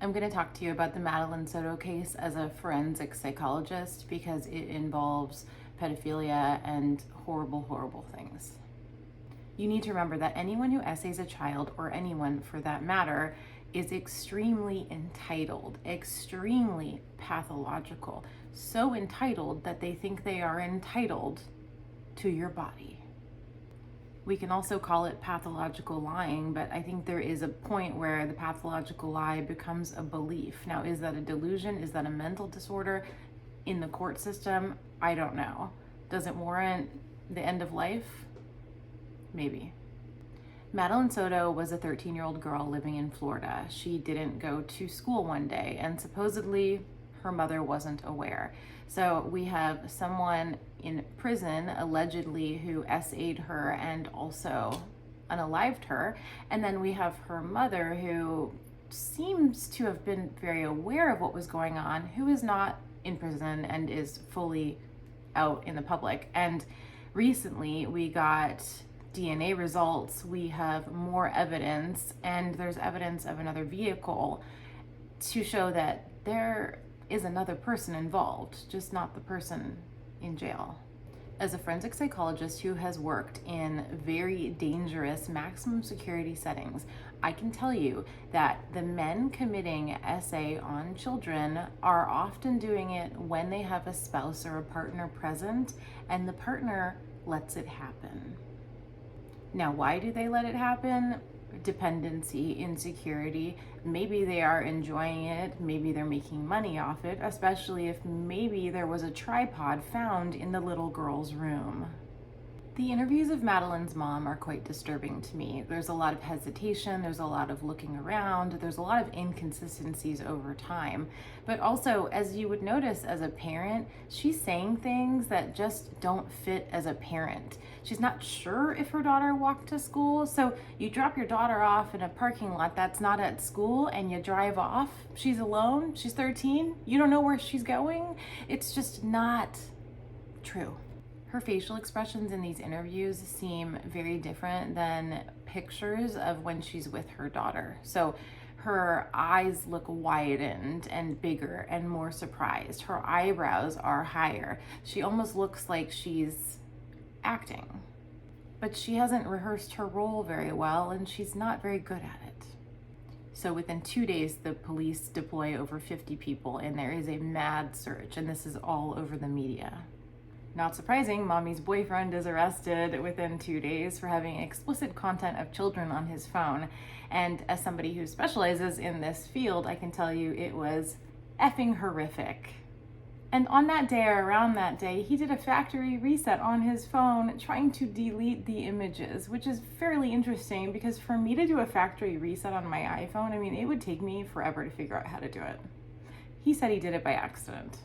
I'm going to talk to you about the Madeline Soto case as a forensic psychologist because it involves pedophilia and horrible, horrible things. You need to remember that anyone who essays a child, or anyone for that matter, is extremely entitled, extremely pathological, so entitled that they think they are entitled to your body. We can also call it pathological lying, but I think there is a point where the pathological lie becomes a belief. Now, is that a delusion? Is that a mental disorder in the court system? I don't know. Does it warrant the end of life? Maybe. Madeline Soto was a 13-year-old girl living in Florida. She didn't go to school one day, and supposedly her mother wasn't aware. So we have someone in prison, allegedly, who SA'd her and also unalived her. And then we have her mother, who seems to have been very aware of what was going on, who is not in prison and is fully out in the public. And recently we got DNA results, we have more evidence, and there's evidence of another vehicle to show that there is another person involved, just not the person in jail. As a forensic psychologist who has worked in very dangerous maximum security settings, I can tell you that the men committing SA on children are often doing it when they have a spouse or a partner present, and the partner lets it happen. Now, why do they let it happen? Dependency, insecurity. Maybe they are enjoying it. Maybe they're making money off it, especially if maybe there was a tripod found in the little girl's room. The interviews of Madeline's mom are quite disturbing to me. There's a lot of hesitation, there's a lot of looking around, there's a lot of inconsistencies over time. But also, as you would notice as a parent, she's saying things that just don't fit as a parent. She's not sure if her daughter walked to school, so you drop your daughter off in a parking lot that's not at school and you drive off. She's alone, she's 13, you don't know where she's going. It's just not true. Her facial expressions in these interviews seem very different than pictures of when she's with her daughter. So her eyes look widened and bigger and more surprised. Her eyebrows are higher. She almost looks like she's acting. But she hasn't rehearsed her role very well, and she's not very good at it. So within 2 days, the police deploy over 50 people, and there is a mad search, and this is all over the media. Not surprising, mommy's boyfriend is arrested within 2 days for having explicit content of children on his phone. And as somebody who specializes in this field, I can tell you it was effing horrific. And on that day, or around that day, he did a factory reset on his phone trying to delete the images, which is fairly interesting because for me to do a factory reset on my iPhone, it would take me forever to figure out how to do it. He said he did it by accident.